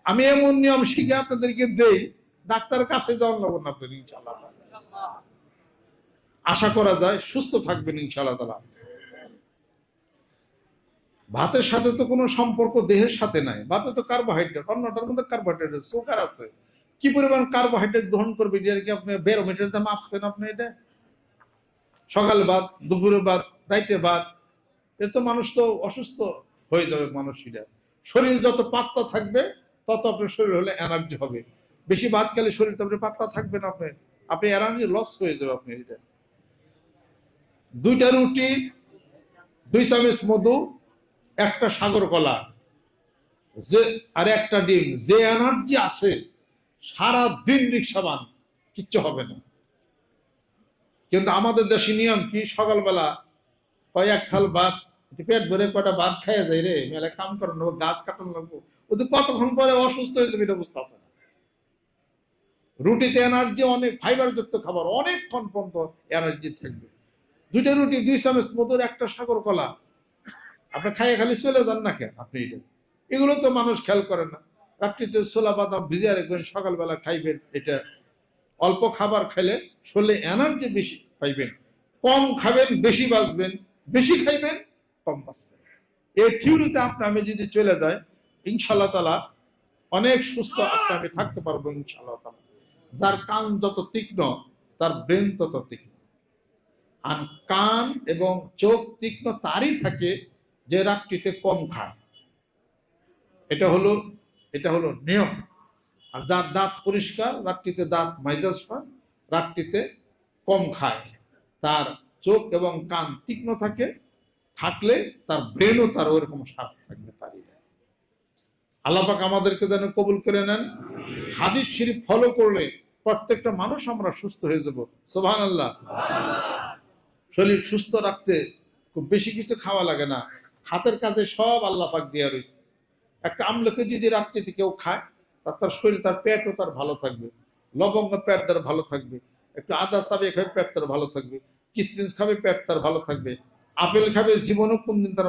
আমি এমন নিয়ম শিখে আপনাদেরকে দেই, ডাক্তারের কাছে যাওয়ার লাগবে না আপনার, ইনশাআল্লাহ আশা করা যায় সুস্থ থাকবেন ইনশাআল্লাহ তাআলা। ভাতের সাথে তো কোনো সম্পর্ক দেহের সাথে নাই, ভাতে তো কার্বোহাইড্রেট, অন্যটার মধ্যে কার্বোহাইড্রেট সুগার আছে, কি পরিমাণ কার্বোহাইড্রেট গ্রহণ করবে এটা কি আপনি ব্যারোমিটারে মাপছেন? আপনি এটা সকাল ভাত, দুপুরে ভাত, রাইতে ভাত, এর তো মানুষ তো অসুস্থ হয়ে যাবে মানুষ। এটা শরীর যত পাতলা থাকবে তত আপনার শরীর হলে এনার্জি হবে। বেশি ভাত খেলে শরীর তো আপনি পাতলা থাকবেন, আপনি এনার্জি লস হয়ে যাবে। আপনি এটা 2টা রুটি, 2 চামচ মধু, 1টা সাগর কলা, যে আর 1টা ডিম, যে এনার্জি আছে সারা দিন রিক্সাবান, কিচ্ছু হবে না। কিন্তু আমাদের দেশে নিয়ম কি, সকালবেলা এক থাল ভাত, পেট ভরে কটা ভাত খাইয়া যায় রে, মেলে কাম করানো, গাছ কাটানো লাগবো, ওদের কতক্ষণ পরে অসুস্থ হয়ে যাবে এটা বুঝতে পারছে না। রুটিতে এনার্জি অনেক, ফাইবার যুক্ত খাবার, অনেকক্ষণ পর্যন্ত এনার্জি থাকবে। 2টা রুটি, 2 চামচ মধুর, 1টা সাগর কলা, আপনি খাইয়ে খালি চলে যান না কেন? আপনি এগুলো তো মানুষ খেয়াল করেন না। রাত্রিতে ছোলা বাদাম ভিজিয়ে রাখবেন, সকালবেলা খাইবেন। এটা অল্প খাবার খাইলে শরীরে এনার্জি বেশি পাইবেন। কম খাবেন, বেশি বাঁচবেন, বেশি খাইবেন, কম বাঁচবেন। এই থিওরিতে আমি যদি চলে যাই, ইনশাআল্লাহ তাআলা অনেক সুস্থ আমি থাকতে পারবো ইনশাআল্লাহ তাআলা। যার কান যত তীক্ষ্ণ তার ব্রেন তত তীক্ষ্ণ। আর কান এবং চোখ তীক্ষ্ণ তারই থাকে যে রাত্রিতে কম খায়। এটা হলো নিয়ম। আর যার দাঁত পরিষ্কার, রাত্রিতে দাঁত মাইজাজ হয়, রাত্রিতে কম খায়, তার চোখ এবং কান তীক্ষ্ণ থাকলে তার ব্রেনও তার ওরকম শার্প থাকবে। তারই আল্লাহ পাক আমাদেরকে যেন কবুল করে নেন। হাদিস শরীফ ফলো করলে প্রত্যেকটা মানুষ আমরা সুস্থ হয়ে যাব। সুবহানাল্লাহ। শরীর সুস্থ রাখতে খুব বেশি কিছু খাওয়া লাগে না, হাতের কাজে সব আল্লাহ পাক দিয়ে রয়েছে। একটা আমলকি যদি রাত্রিতে কেউ খায়, তার শরীর, তার পেটও তার ভালো থাকবে, লবঙ্গ পেট তার ভালো থাকবে, একটু আদা চাবিয়ে খাবে পেট তার ভালো থাকবে, কিসমিস খাবে পেট তার ভালো থাকবে, আপেল খাবে, জীবনও কোনদিন তার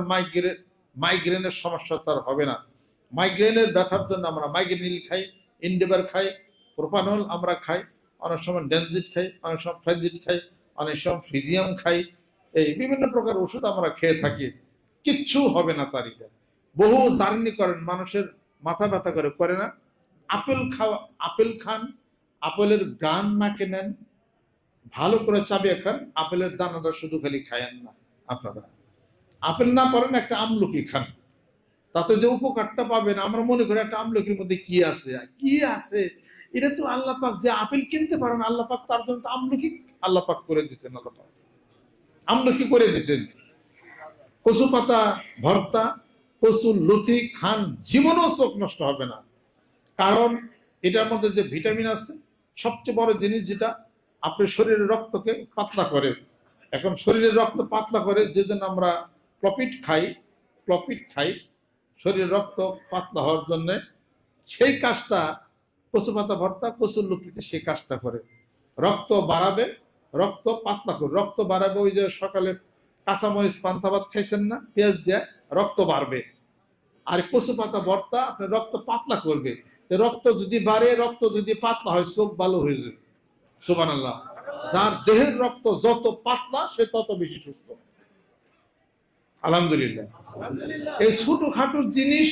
মাইগ্রেনের সমস্যা তার হবে না। মাইগ্রেনের ব্যথার জন্য আমরা মাইগ্রেনিল খাই, ইন্ডেভার খাই, প্রোপানল আমরা খাই, অনেক সময় ডেনজিট খাই, অনেক সময় ফ্রাইজিট খাই, অনেক সময় ফ্রিজিয়াম খাই, এই বিভিন্ন প্রকার ওষুধ আমরা খেয়ে থাকি, কিচ্ছু হবে না তার। বহু জার্নি করেন, মানুষের মাথা ব্যথা করে না। আপেল খান, আপেলের গান নাকে নেন, ভালো করে চাবিয়ে খান, আপেলের দানাটা শুধু খালি খায়েন না। আপনারা আপেল না পারেন, একটা আমলকি খান, তাতে যে উপকারটা পাবেন। আমরা মনে করি একটা আমলকির মধ্যে কি আছে, এটা তো আল্লাহ পাক, যে আপেল কিনতে পারেন আল্লাহ পাক তার জন্য আমলকি আল্লাহ পাক করে দিচ্ছেন। আল্লাহ পাক আমলকি করে দিচ্ছেন। কচু পাতা ভর্তা, কচুর লতি খান, জীবনেও চোখ নষ্ট হবে না। কারণ এটার মধ্যে যে ভিটামিন আছে, সবচেয়ে বড় জিনিস যেটা আপনার শরীরের রক্তকে পাতলা করে। এখন শরীরের রক্ত পাতলা করে যে জন্য আমরা প্রফিট খাই, শরীরের রক্ত পাতলা হওয়ার জন্য। সেই কাজটা কচু পাতা ভর্তা, কচুর লতিতে সেই কাজটা করে। রক্ত বাড়াবে, রক্ত পাতলা করে, রক্ত বাড়াবে। ওই যে সকালে কাঁচামরিচ পান্তা ভাত খাইছেন না, পেঁয়াজ দিয়ে, রক্ত বাড়বে। আর কচু পাতা ভর্তা আপনার রক্ত পাতলা করবে। রক্ত যদি বাড়ে, রক্ত যদি পাতলা হয়, চোখ ভালো হয়ে যাবে। সুবহানাল্লাহ। যার দেহের রক্ত যত পাতলা সে তত বেশি সুস্থ। আলহামদুলিল্লাহ। এই ছোটখাটো জিনিস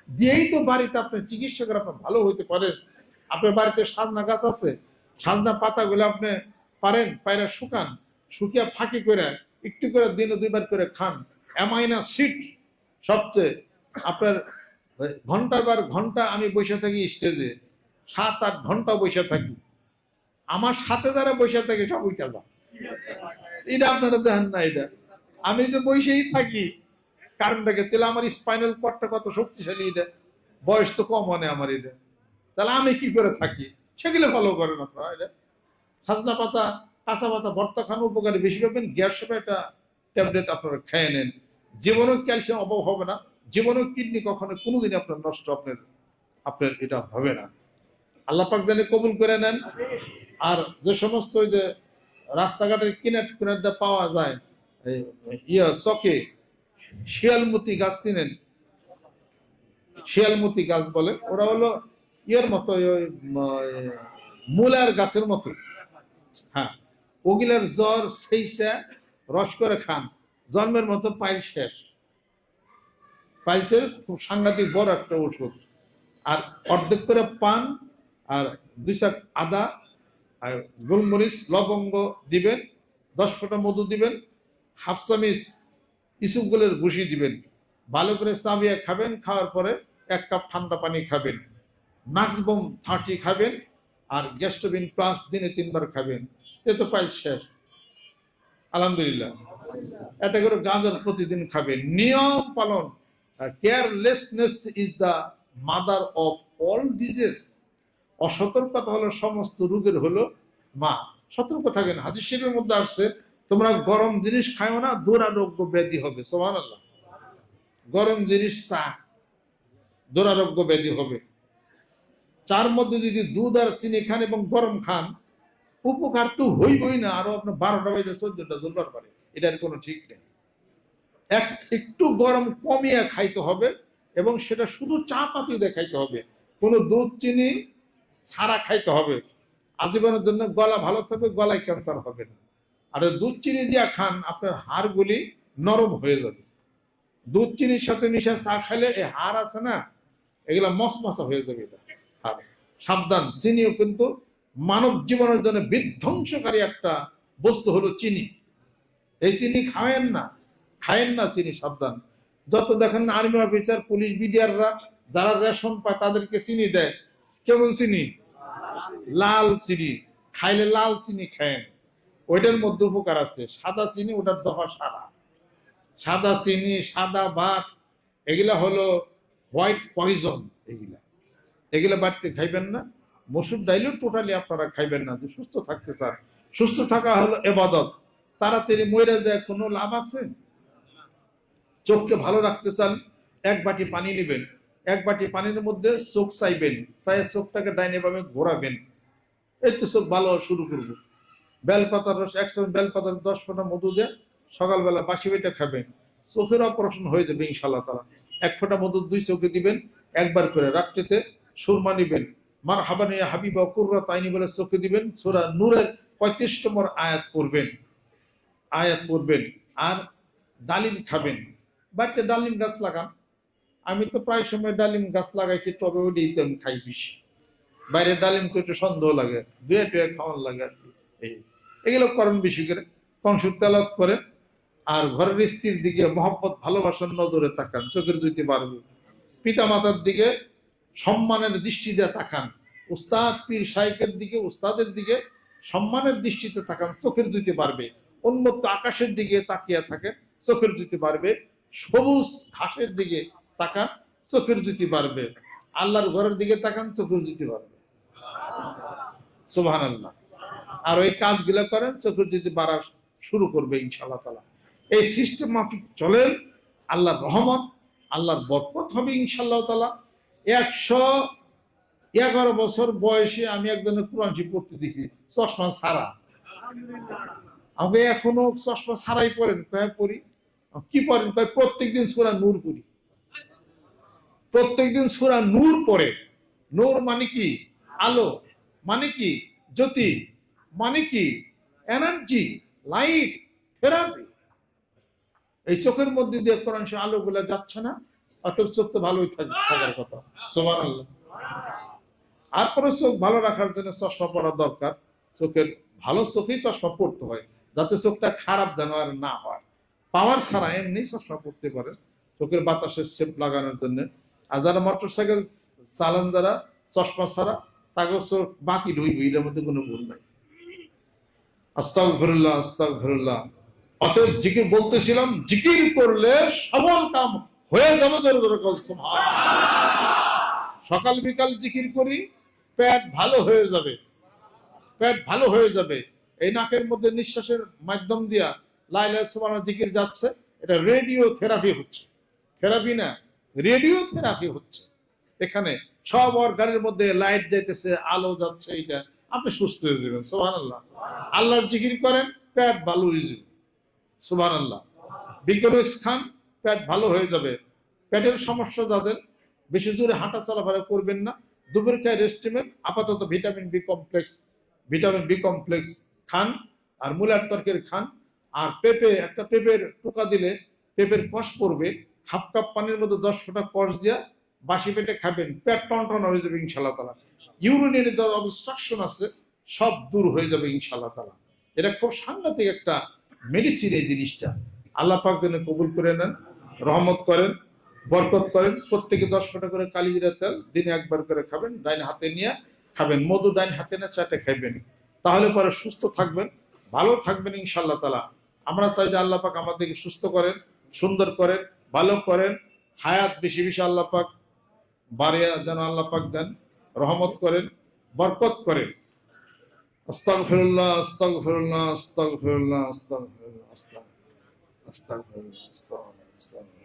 দিয়েই তো বাড়িতে আপনার চিকিৎসকের আপনার ভালো হইতে পারে। আপনার বাড়িতে সাজনা গাছ আছে, সাজনা পাতাগুলো আপনি পায়রা শুকিয়ে ফাঁকি করে একটু করে দিনে 2 বার করে খান। অ্যামাইনা সিড সবচেয়ে আপনার ঘন্টার পর ঘন্টা আমি বসে থাকি স্টেজে, 7-8 ঘন্টা বসে থাকি। আমার সাথে যারা বসে থাকে সব উঠে যায়। এটা আপনারা দেখেন না? এটা আমি যে বসেই থাকি কারণটাকে, তাহলে আমার স্পাইনাল কর্ডটা কত শক্তিশালী। এটা বয়স তো কম হয় আমার। এটা তাহলে আমি কি করে থাকি, সেগুলো ফলো করেন আপনারা। এটা সাজনা পাতা, কাঁচা পাতা ভর্তা খান, উপকারী বেশি পাবেন। গ্যাস হবে, একটা ট্যাবলেট আপনারা খেয়ে নেন, জীবনেও ক্যালসিয়াম অভাব হবে না, জীবনেও কিডনি কখনো কোনোদিন আপনার নষ্ট আপনার এটা হবে না। আল্লাহ পাক জানে কবুল করে নেন। আর যে সমস্ত ওই যে রাস্তাঘাটের কিনারে পাওয়া যায় চকে শিয়ালমতি গাছ চিনেন? শিয়ালমতি গাছ বলে, ওরা হলো ইয়ের মতো, ওই মূলার গাছের মতো। হ্যাঁ, ওগুলার জ্বর সেইসা রস করে খান, জন্মের মতো পাইল শেষ। পাইলসের খুব সাংঘাতিক বড় একটা ওষুধ। আর অর্ধেক করে পান, আর 2 চাক আদা, আর গোলমরিচ লবঙ্গ দিবেন, 10 ফোঁটা মধু দিবেন, হাফ চামিচ ইসুফগুলের ভুসি দিবেন, ভালো করে চাবিয়ে খাবেন। খাওয়ার পরে 1 কাপ ঠান্ডা পানি খাবেন, ম্যাক্সিমাম 30 খাবেন, আর গ্যাস্ট্রোবিন প্লাস দিনে 3 বার খাবেন। এ তো পাইল শেষ, আলহামদুলিল্লাহ। এটা করে গাজর প্রতিদিন খাবেন, নিয়ম পালন। Carelessness is the mother of all disease. অসতর্কতা হলো সমস্ত রোগের হলো মা। সতর্ক থাকেন। হাদিস শরীফের মধ্যে আসছে, তোমরা গরম জিনিস খাও না, দুরারোগ্য ব্যাধি হবে। সুবহানাল্লাহ। গরম জিনিস চা, দুরারোগ্য ব্যাধি হবে। চার মধ্যে যদি দুধ আর চিনি খান এবং গরম খান, উপকার তো হইবই না, আরো আপনার 12টা বাজে 14টা জ্বলবার পারে, এটার কোনো ঠিক নেই। একটু গরম কমিয়ে খাইতে হবে, এবং সেটা শুধু চা পাতি দিয়ে খাইতে হবে, কোনো দুধ চিনি ছাড়া খাইতে হবে। আজীবনের জন্য গলা ভালো থাকবে, গলায় ক্যান্সার হবে না। আর দুধ চিনি দিয়া খান, আপনার হাড়গুলি নরম হয়ে যাবে। দুধ চিনির সাথে মিশা চা খাইলে এই হাড় আছে না, এগুলা মশমশা হয়ে যাবে। এটা হাড়, সাবধান। চিনিও কিন্তু মানব জীবনের জন্য বিধ্বংসকারী একটা বস্তু হলো চিনি। এই চিনি খাওয়েন না, খায়েন না চিনি, সাবধান। যত দেখেন আর্মি অফিসার, পুলিশ, বিডিআররা যারা রেশন পায় তাদেরকে চিনি দেয়, কেমন চিনি? লাল চিনি। খাইলে লাল চিনি খায়েন, ওইটার মধ্যে উপকার আছে। সাদা চিনি ওটার দফা সাদা। সাদা চিনি, সাদা ভাত, এগুলা হলো হোয়াইট পয়জন। এগুলা বাড়তে খাইবেন না। মসুর ডাইলও টোটালি আপনারা খাইবেন না, যে সুস্থ থাকতে চান। সুস্থ থাকা হলো ইবাদত। তাড়াতাড়ি মরে যায় কোনো লাভ আছে? চোখকে ভালো রাখতে চান, 1 বাটি পানি নেবেন, 1 বাটি পানির মধ্যে চোখ চাইবেন, চাই চোখটাকে ডাইনে বামে ঘোরাবেন, এই তো চোখ ভালো শুরু করবো। বেলপাতার রস 1 চামচ, বেলপাতার 10 ফোঁটা মধু দিয়ে সকালবেলা বাসি বেটা খাবেন, চোখের অপারেশন হয়ে যাবে ইনশাআল্লাহ তাআলা। 1 ফোঁটা মধু 2 চোখে দিবেন, একবার করে। রাত্রিতে সুরমা নিবেন, মার হাবানি হাবিবা কুররাত আইনি বলে চোখে দিবেন। সূরা নূরের 35 নম্বর আয়াত পড়বেন। আর ডালিম খাবেন। বাড়িতে ডালিম গাছ লাগান। আমি তো প্রায় সময় ডালিম গাছ লাগাইছি, তবে ওইটাই তো আমি খাই বেশি। বাইরে ডালিম তো একটু সন্দেহ লাগে, দুয়ে টুয়ে খাওয়ান লাগে আর কি। এগুলো করেন বেশি করে, কংসুর তেলাওয়াত করেন। আর ঘরের স্ত্রীর দিকে মহব্বত ভালোবাসার নজরে তাকান, চোখের জ্যোতি বাড়বে। পিতা মাতার দিকে সম্মানের দৃষ্টি দিয়ে তাকান। উস্তাদ পীর শাইখের দিকে, উস্তাদের দিকে সম্মানের দৃষ্টিতে তাকান, চোখের জ্যোতি বাড়বে। উন্মুক্ত আকাশের দিকে তাকিয়ে থাকেন, চোখের জ্যোতি বাড়বে। সবুজ ঘাসের দিকে তাকান, চোখের জ্যোতি বাড়বে। আল্লাহর ঘরের দিকে তাকান, চোখের জ্যোতি বাড়বে। সুবহানাল্লাহ। আর ওই কাজগুলো করেন, চোখের জ্যোতি বাড়া শুরু করবে ইনশাআল্লাহ তাআলা। এই সিস্টেম মাফিক চলেন, আল্লাহর রহমত, আল্লাহর বরকত হবে ইনশাআল্লাহ তাআলা। 111 বছর বয়সে আমি একজনের কোরআন শরীফ পড়তে দেখি, চশমা ছাড়া। আমাকে এখনো চশমা ছাড়াই পড়েন। পড়ি। কি পড়েন? প্রত্যেকদিন সূরা নূর পড়ি। প্রত্যেকদিন সূরা নূর পড়ে। নূর মানে কি? আলো। মানে কি? জ্যোতি। মানে কি? Energy, light, therapy. এই চোখের মধ্যে দিয়ে কোরআন শরীফ আলোগুলো যাচ্ছে না, অথচ চোখ তো ভালোই থাকার কথা। সুবহানাল্লাহ। তারপরে চোখ ভালো রাখার জন্য চশমা পরা দরকার। চোখের ভালো চোখেই চশমা পড়তে হয়, যাতে চোখটা খারাপ যেন আর না হয়। পাওয়ার ছাড়া এমনি চশমা পড়তে পারে, চোখের বাতাসের সেপ লাগানোর জন্য। আর যারা মোটরসাইকেল চালান, যারা চশমা ছাড়া, তাকে চোখ বাকি ঢুইবে, এটার মধ্যে কোনো ভুল নাই। আস্তাগফিরুল্লাহ, আস্তাগফিরুল্লাহ। অতএব জিকির বলতেছিলাম, জিকির করলে সবল কাম হয়ে যাবে। সকাল বিকাল জিকির করি, পেট ভালো হয়ে যাবে, পেট ভালো হয়ে যাবে। এই নাকের মধ্যে নিঃশ্বাসের মাধ্যম দিয়া লা ইলাহা ইল্লাল্লাহ জিকির যাচ্ছে, এটা রেডিও থেরাপি হচ্ছে। থেরাপি না, রেডিও থেরাপি হচ্ছে। এখানে সব অর্গানের মধ্যে লাইট যাইতেছে, আলো যাচ্ছে, এটা আপনি সুস্থ হয়ে যাবেন। সুবহানাল্লাহ। আল্লাহর জিকির করেন, পেট ভালো হয়ে যাবে। সুবহানাল্লাহ। বিজ্ঞানিক খান, পেট ভালো হয়ে যাবে। পেটের সমস্যা যাদের, বেশি জোরে হাঁটা চলাফেরা করবেন না। দুপুর খেয়ে রেস্ট নেবেন। আপাতত ভিটামিন বি কমপ্লেক্স খান, আর মূলার তরকারি খান। আর একটা পেঁপের টোকা দিলে পেঁপের কষ পড়বে, হাফ কাপ পানির মধ্যে 10 ফোঁটা কষ দিয়া বাসি পেটে খাবেন, পেট টনটন হয়ে যাবে ইনশাল্লাহ তালা। ইউরিনের যত অবস্ট্রাকশন আছে সব দূর হয়ে যাবে ইনশাল্লাহ তালা। এটা খুব সাংঘাতিক একটা মেডিসিন এই জিনিসটা। আল্লাহ পাক যেন কবুল করে নেন, রহমত করেন, বরকত করেন। প্রত্যেকে 10 ফোঁটা করে কালিজিরা তেল দিনে একবার করে খাবেন, ডাইন হাতে নিয়ে খাবেন। মধু ডাইন হাতে না চাটে খাইবেন, তাহলে পরে সুস্থ থাকবেন, ভালো থাকবেন ইনশাল্লাহ তালা। আমরা চাই যে আল্লাহ পাক আমাদেরকে সুস্থ করেন, সুন্দর করেন, ভালো করেন, হায়াত বেশি বেশি আল্লাহ পাক বাড়িয়া যেন আল্লাহ পাক দেন, রহমত করেন, বরকত করেন। আস্তাগফিরুল্লাহ, আস্তাগফিরুল্লাহ, আস্তাগফিরুল্লাহ, আস্তাগফিরুল্লাহ, আস্তাগফিরুল্লাহ, আস্তাগফিরুল্লাহ।